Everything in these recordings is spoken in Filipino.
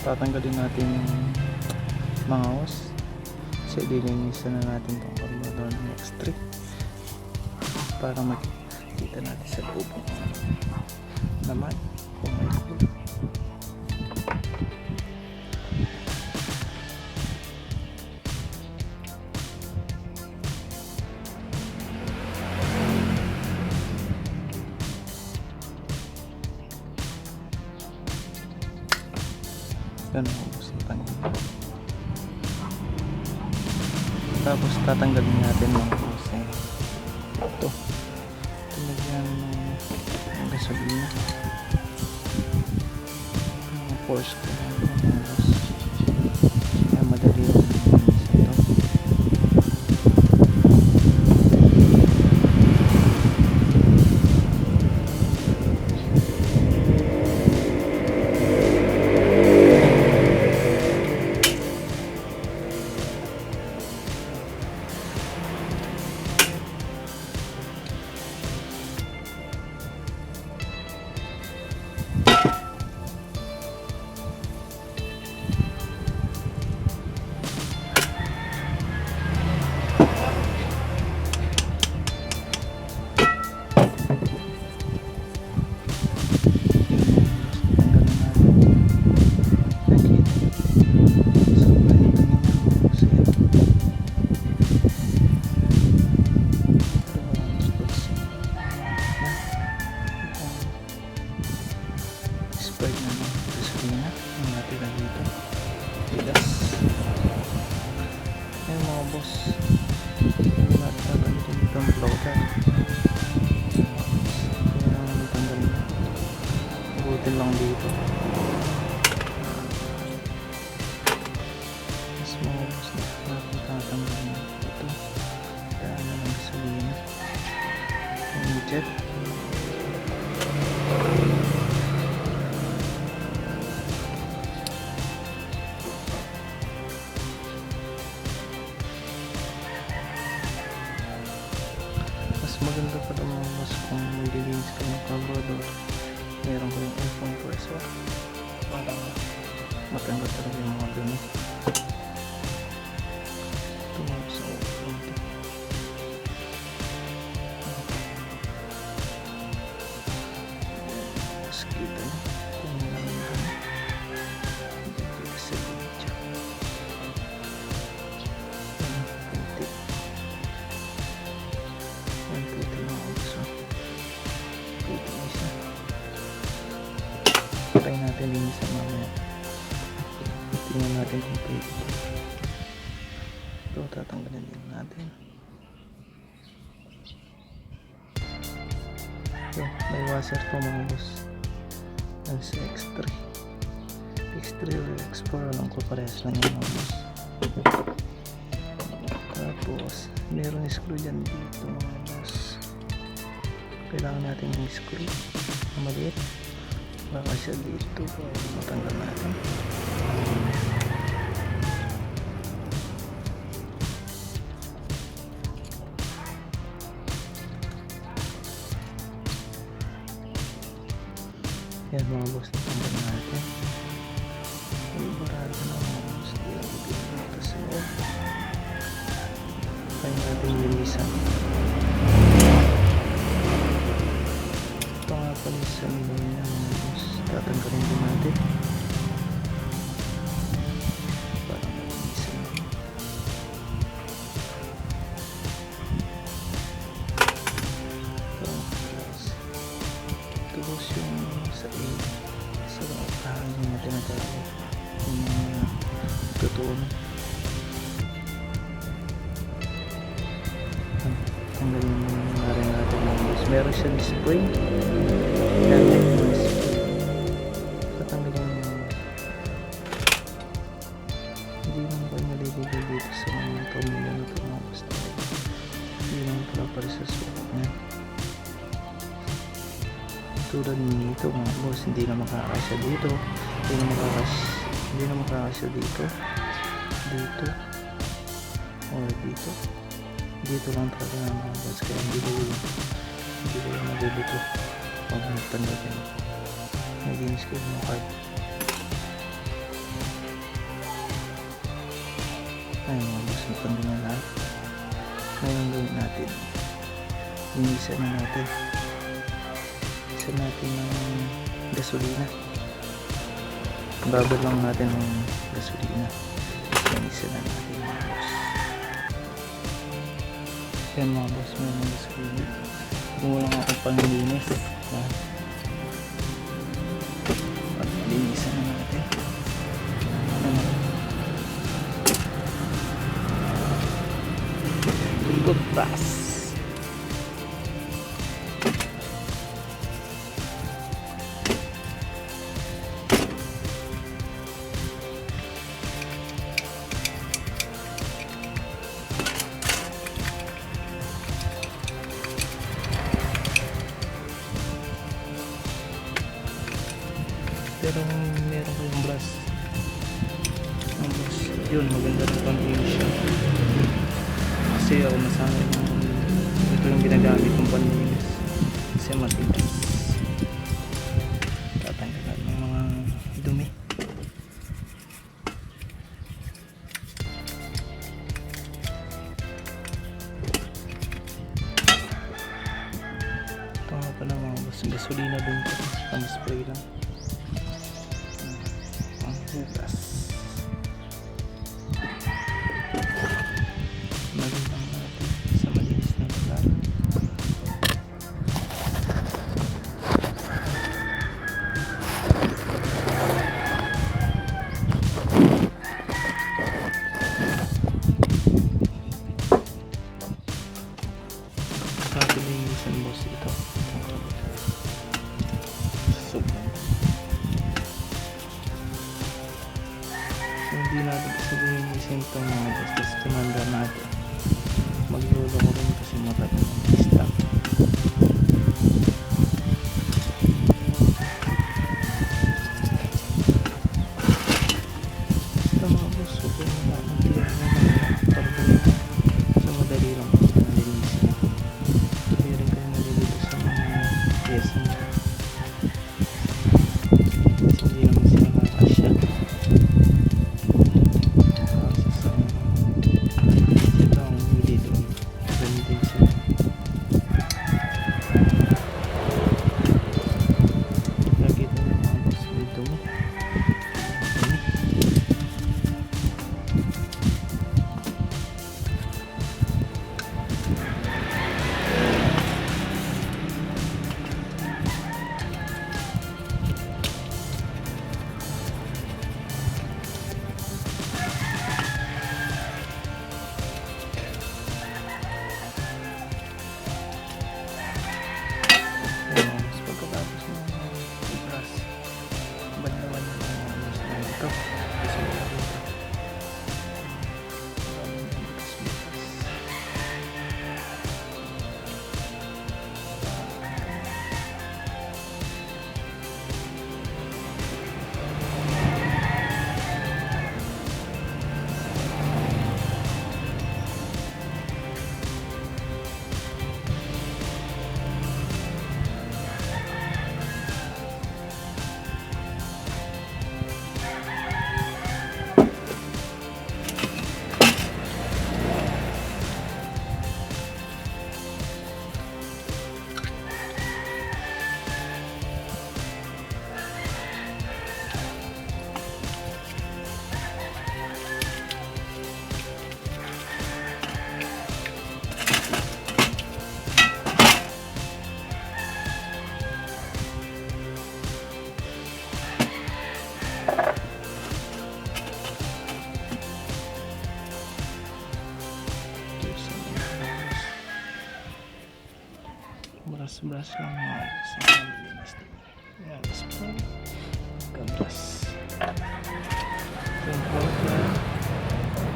tatanggalin natin yung mga hose kasi dilinisan na natin itong carburetor ng X3 para makikita natin sa loob naman kung may cool. Yan ang ubusin. Tapos tatanggalin natin ng hose ito. Tinagyan ng gasolina. Ang force ko ng hose. Kaya madali yung ito. Expired na ng gasolina ang natira dito. Tigas. Ayan mga boss, hindi natin gagamitin dito ang floater. Kaya natanggal na. Butin lang dito. Mas mga boss natin tatanggal na dito. Kaya na ng gasolina. Yung jet. Maganda pa naman mas kung maglilinis ka ng carburetor, meron ko yung air compressor para matanggal talaga yung mga dumi. Tumawag sa ulo ito. Mas kita na kung namin dumi dito sa video. Try natin linisan mamaya. Tingnan natin kung pwede ito. Tatanggalin din natin. Ito, may washer to mga boss. Yan sa X3 or X4, alam ko parehas lang yung mga boss. Tapos meron screw dyan dito mga boss. Kailangan natin yung screw na maliit. Baka siya dito para matanggal natin. Yan mga boss, natanggal natin. Barado na mga boss. Dito sa loob. Kaya natin linisan. Ito nga pala sa nilay na mga boss. Tatanggalin din natin para malinisan. Ito boss yung sa kahan yung tinatawag yung mga tutuon. Tanggalin na rin natin mga boss. Meron siyang spray. Hindi naman pa naliligaw dito sa mga tornilyo na ito mga basta. Hindi naman pala pala sa sukat niya. Tulad nito mga boss, hindi na makakasya dito. Hindi na makakasya dito. Dito. O dito. Dito lang talaga mga boss. Kaya hindi ko yung mabubuto. Pag nagtanda kayo. Naginis ko yung card. natanggal na lahat. Ngayon ang gawin natin, inisa na natin. Isa natin ng gasolina. Babad lang natin ng gasolina. Inisa na natin mga boss. Yan mga boss, may mga gasolina. Kung walang akong panglinis, at linisan na natin. Good pass. Pero meron kayong brush. Ang brush, yun, maganda rin pang-finish siya. Kasi ako nasanay ng ito yung ginagamit kong panlinis. Kasi matigas. Tatanggalan ng mga dumi. Ito nga pala mga boss, gasolina dun ko. Tama spray lang. Hugas. Magandang natin sa malinis na lugar. Sabi na yung isang boss ito. Hindi natin sabihin yung ito mga business tumanda natin. Maglolo ko rin kasi matagal ng stop. Basta mga boss, huwag yung mga magtiyak na mga so madali lang po sa nalinisin. Hindi rin kayo nalilito sa mga pyesa nyo. Hindi naman sila makakasya. Brush lang mga sa malinis. Yan, spray. Kabras.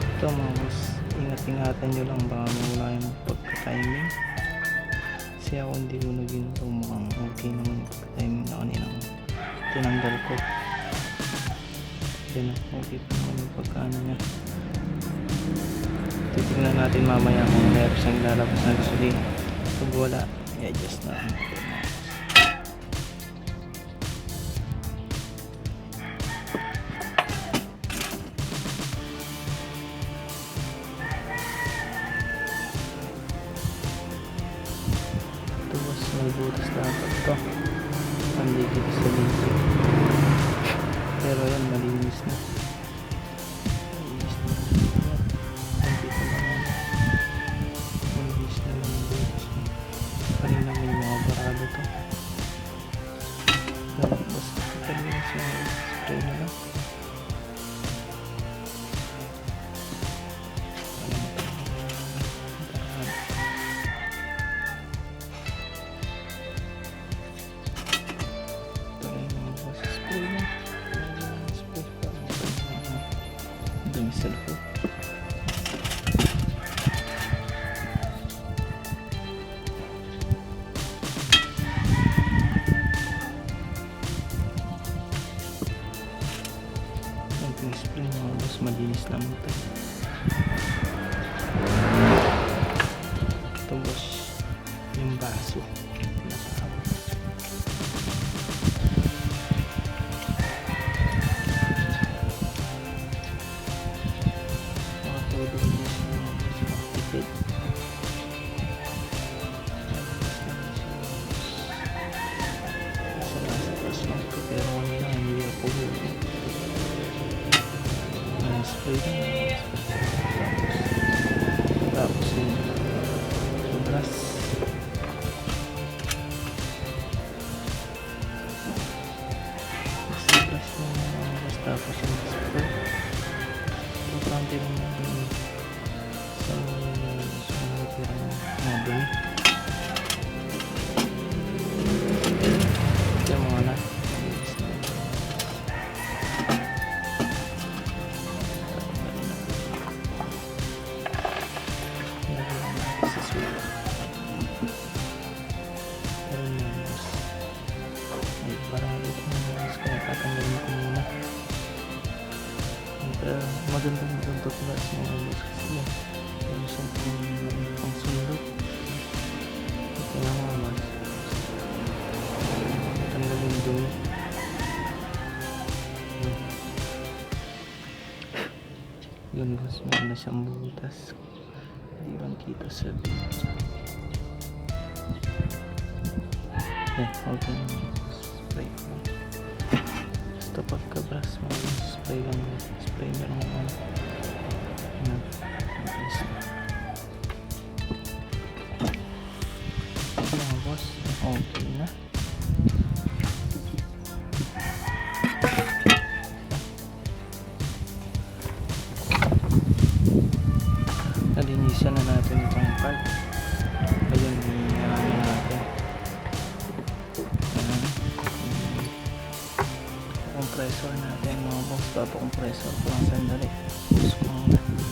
Ito mga boss, ingat-ingatan nyo lang baka mawala yung pagka-timing. Kasi ako hindi ko na ginagawa, mukhang okay naman yung pagka-timing na kaninang tinanggal ko. Yan, okay pa naman yung pagka-ano nya. Titignan natin mamaya kung meron siyang lalabas na gasolina. Pag wala, i-adjust na natin. butas dapat to. Pandikit sa dito. Pero yan, malinis na. Malinis na. Nandito lang yan. Malinis na lang yung butas mo. Kanina may mga barado to. Basta malinis na. Spray na lang. Cellphone. Ang spray mo, mas malinis lang ito. Tapos yung baso. Spray lang. Tapos yung brush. Brush lang. Tapos yung spray. Importante lang natin sa natira mga dumi. Ito yung mga na. Magandang paglas mga guys kasi yung isang pang sundot ito nga mga mas tanggalin doon yun guys, meron na siyang butas hindi lang kita sa video okay spray lang basta pagka-brush mga spray lang spray na lang mga boss okay na nalinisan na natin itong part ayun yung natin compressor natin mga boss, compressor ko lang sandali.